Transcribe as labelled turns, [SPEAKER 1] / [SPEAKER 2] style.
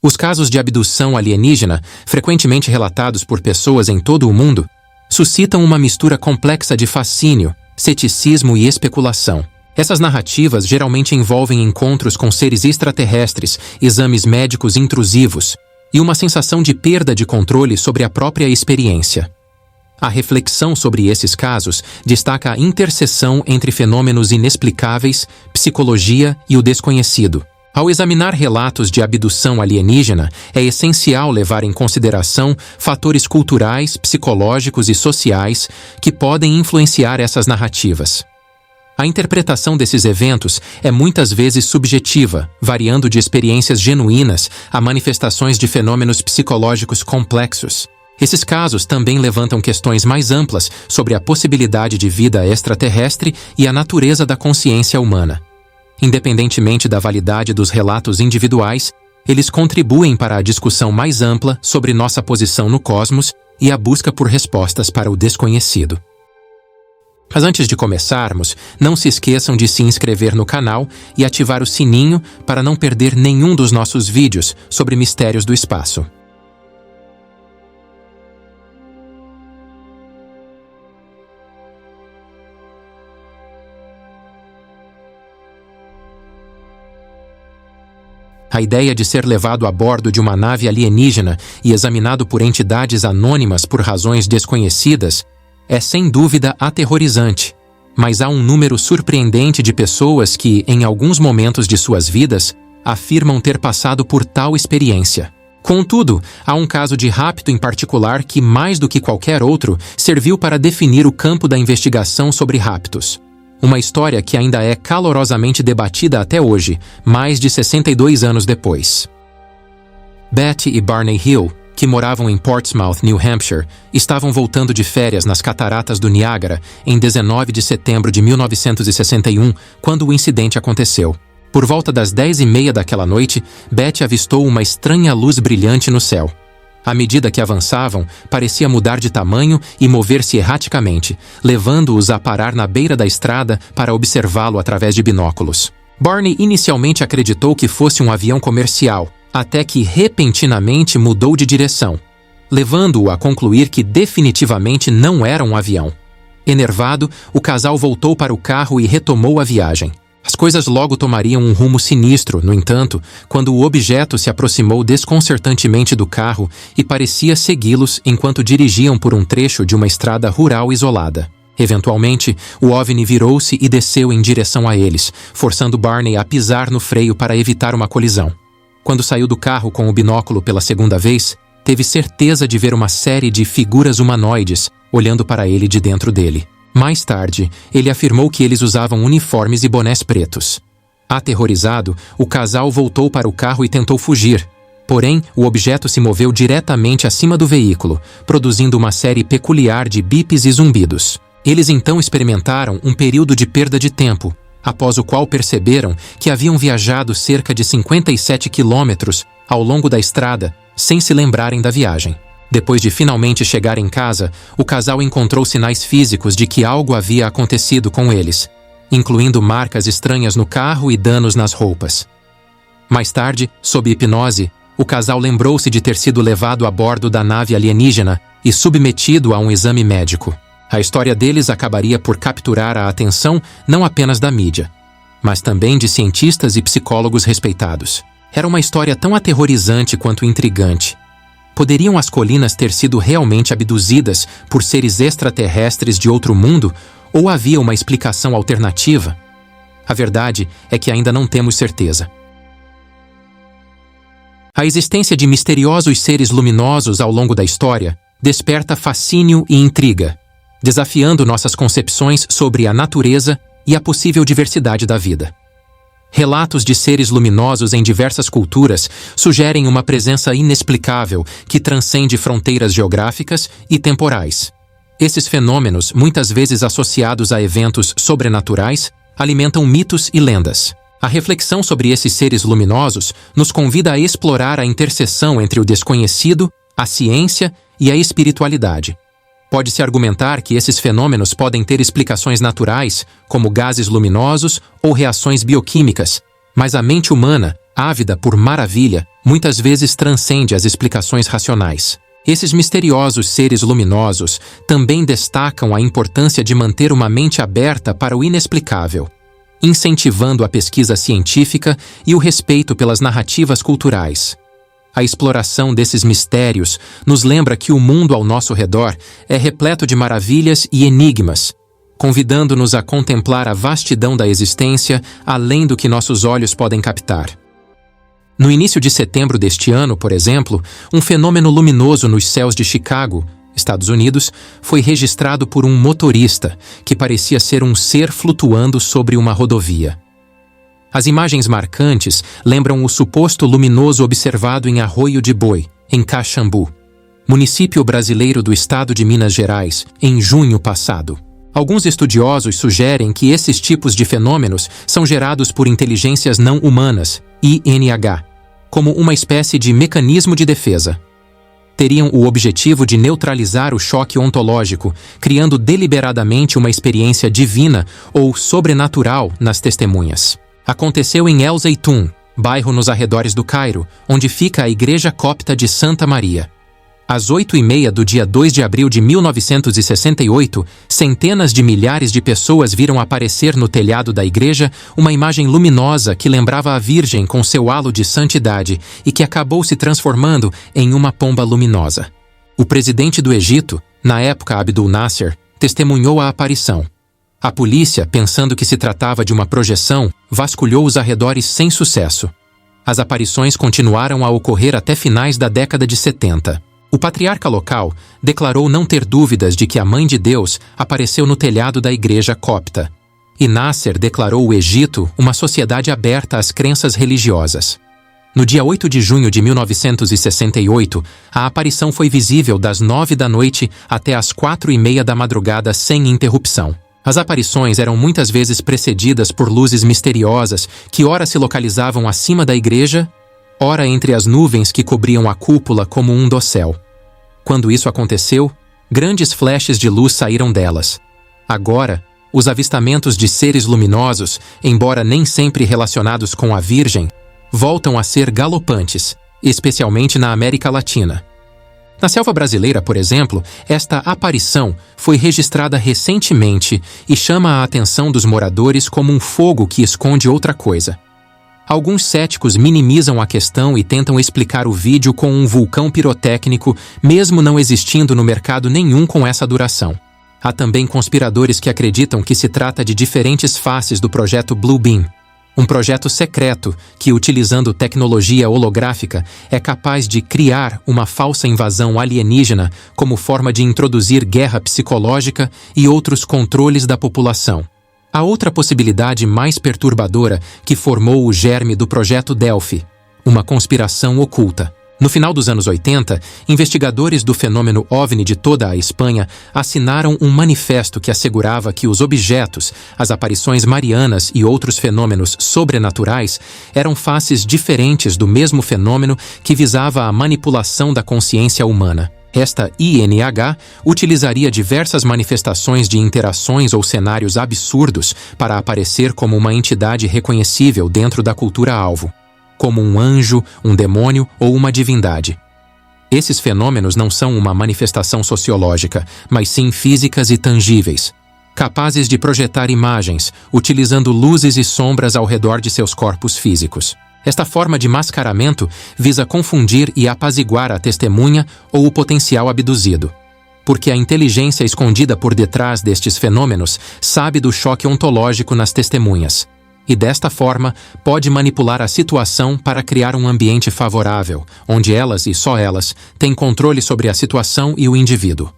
[SPEAKER 1] Os casos de abdução alienígena, frequentemente relatados por pessoas em todo o mundo, suscitam uma mistura complexa de fascínio, ceticismo e especulação. Essas narrativas geralmente envolvem encontros com seres extraterrestres, exames médicos intrusivos e uma sensação de perda de controle sobre a própria experiência. A reflexão sobre esses casos destaca a interseção entre fenômenos inexplicáveis, psicologia e o desconhecido. Ao examinar relatos de abdução alienígena, é essencial levar em consideração fatores culturais, psicológicos e sociais que podem influenciar essas narrativas. A interpretação desses eventos é muitas vezes subjetiva, variando de experiências genuínas a manifestações de fenômenos psicológicos complexos. Esses casos também levantam questões mais amplas sobre a possibilidade de vida extraterrestre e a natureza da consciência humana. Independentemente da validade dos relatos individuais, eles contribuem para a discussão mais ampla sobre nossa posição no cosmos e a busca por respostas para o desconhecido. Mas antes de começarmos, não se esqueçam de se inscrever no canal e ativar o sininho para não perder nenhum dos nossos vídeos sobre mistérios do espaço. A ideia de ser levado a bordo de uma nave alienígena e examinado por entidades anônimas por razões desconhecidas é sem dúvida aterrorizante, mas há um número surpreendente de pessoas que, em alguns momentos de suas vidas, afirmam ter passado por tal experiência. Contudo, há um caso de rapto em particular que, mais do que qualquer outro, serviu para definir o campo da investigação sobre raptos. Uma história que ainda é calorosamente debatida até hoje, mais de 62 anos depois. Betty e Barney Hill, que moravam em Portsmouth, New Hampshire, estavam voltando de férias nas cataratas do Niágara em 19 de setembro de 1961, quando o incidente aconteceu. Por volta das 10h30 daquela noite, Betty avistou uma estranha luz brilhante no céu. À medida que avançavam, parecia mudar de tamanho e mover-se erraticamente, levando-os a parar na beira da estrada para observá-lo através de binóculos. Barney inicialmente acreditou que fosse um avião comercial, até que repentinamente mudou de direção, levando-o a concluir que definitivamente não era um avião. Enervado, o casal voltou para o carro e retomou a viagem. As coisas logo tomariam um rumo sinistro, no entanto, quando o objeto se aproximou desconcertantemente do carro e parecia segui-los enquanto dirigiam por um trecho de uma estrada rural isolada. Eventualmente, o OVNI virou-se e desceu em direção a eles, forçando Barney a pisar no freio para evitar uma colisão. Quando saiu do carro com o binóculo pela segunda vez, teve certeza de ver uma série de figuras humanoides olhando para ele de dentro dele. Mais tarde, ele afirmou que eles usavam uniformes e bonés pretos. Aterrorizado, o casal voltou para o carro e tentou fugir. Porém, o objeto se moveu diretamente acima do veículo, produzindo uma série peculiar de bips e zumbidos. Eles então experimentaram um período de perda de tempo, após o qual perceberam que haviam viajado cerca de 57 quilômetros ao longo da estrada, sem se lembrarem da viagem. Depois de finalmente chegar em casa, o casal encontrou sinais físicos de que algo havia acontecido com eles, incluindo marcas estranhas no carro e danos nas roupas. Mais tarde, sob hipnose, o casal lembrou-se de ter sido levado a bordo da nave alienígena e submetido a um exame médico. A história deles acabaria por capturar a atenção não apenas da mídia, mas também de cientistas e psicólogos respeitados. Era uma história tão aterrorizante quanto intrigante. Poderiam as colinas ter sido realmente abduzidas por seres extraterrestres de outro mundo, ou havia uma explicação alternativa? A verdade é que ainda não temos certeza. A existência de misteriosos seres luminosos ao longo da história desperta fascínio e intriga, desafiando nossas concepções sobre a natureza e a possível diversidade da vida. Relatos de seres luminosos em diversas culturas sugerem uma presença inexplicável que transcende fronteiras geográficas e temporais. Esses fenômenos, muitas vezes associados a eventos sobrenaturais, alimentam mitos e lendas. A reflexão sobre esses seres luminosos nos convida a explorar a interseção entre o desconhecido, a ciência e a espiritualidade. Pode-se argumentar que esses fenômenos podem ter explicações naturais, como gases luminosos ou reações bioquímicas, mas a mente humana, ávida por maravilha, muitas vezes transcende as explicações racionais. Esses misteriosos seres luminosos também destacam a importância de manter uma mente aberta para o inexplicável, incentivando a pesquisa científica e o respeito pelas narrativas culturais. A exploração desses mistérios nos lembra que o mundo ao nosso redor é repleto de maravilhas e enigmas, convidando-nos a contemplar a vastidão da existência além do que nossos olhos podem captar. No início de setembro deste ano, por exemplo, um fenômeno luminoso nos céus de Chicago, Estados Unidos, foi registrado por um motorista que parecia ser um ser flutuando sobre uma rodovia. As imagens marcantes lembram o suposto luminoso observado em Arroio de Boi, em Caxambu, município brasileiro do estado de Minas Gerais, em junho passado. Alguns estudiosos sugerem que esses tipos de fenômenos são gerados por inteligências não humanas, INH, como uma espécie de mecanismo de defesa. Teriam o objetivo de neutralizar o choque ontológico, criando deliberadamente uma experiência divina ou sobrenatural nas testemunhas. Aconteceu em El Zeitoun, bairro nos arredores do Cairo, onde fica a Igreja Copta de Santa Maria. Às 8h30 do dia 2 de abril de 1968, centenas de milhares de pessoas viram aparecer no telhado da igreja uma imagem luminosa que lembrava a Virgem com seu halo de santidade e que acabou se transformando em uma pomba luminosa. O presidente do Egito, na época Abdul Nasser, testemunhou a aparição. A polícia, pensando que se tratava de uma projeção, vasculhou os arredores sem sucesso. As aparições continuaram a ocorrer até finais da década de 70. O patriarca local declarou não ter dúvidas de que a Mãe de Deus apareceu no telhado da igreja copta. E Nasser declarou o Egito uma sociedade aberta às crenças religiosas. No dia 8 de junho de 1968, a aparição foi visível das 9 da noite até as 4h30 da madrugada sem interrupção. As aparições eram muitas vezes precedidas por luzes misteriosas que ora se localizavam acima da igreja, ora entre as nuvens que cobriam a cúpula como um dossel. Quando isso aconteceu, grandes flashes de luz saíram delas. Agora, os avistamentos de seres luminosos, embora nem sempre relacionados com a Virgem, voltam a ser galopantes, especialmente na América Latina. Na selva brasileira, por exemplo, esta aparição foi registrada recentemente e chama a atenção dos moradores como um fogo que esconde outra coisa. Alguns céticos minimizam a questão e tentam explicar o vídeo com um vulcão pirotécnico, mesmo não existindo no mercado nenhum com essa duração. Há também conspiradores que acreditam que se trata de diferentes faces do projeto Blue Beam, um projeto secreto que, utilizando tecnologia holográfica, é capaz de criar uma falsa invasão alienígena como forma de introduzir guerra psicológica e outros controles da população. A outra possibilidade mais perturbadora que formou o germe do Projeto Delphi, uma conspiração oculta. No final dos anos 80, investigadores do fenômeno OVNI de toda a Espanha assinaram um manifesto que assegurava que os objetos, as aparições marianas e outros fenômenos sobrenaturais eram faces diferentes do mesmo fenômeno que visava a manipulação da consciência humana. Esta INH utilizaria diversas manifestações de interações ou cenários absurdos para aparecer como uma entidade reconhecível dentro da cultura-alvo, como um anjo, um demônio ou uma divindade. Esses fenômenos não são uma manifestação sociológica, mas sim físicas e tangíveis, capazes de projetar imagens, utilizando luzes e sombras ao redor de seus corpos físicos. Esta forma de mascaramento visa confundir e apaziguar a testemunha ou o potencial abduzido, porque a inteligência escondida por detrás destes fenômenos sabe do choque ontológico nas testemunhas, e desta forma pode manipular a situação para criar um ambiente favorável, onde elas e só elas têm controle sobre a situação e o indivíduo.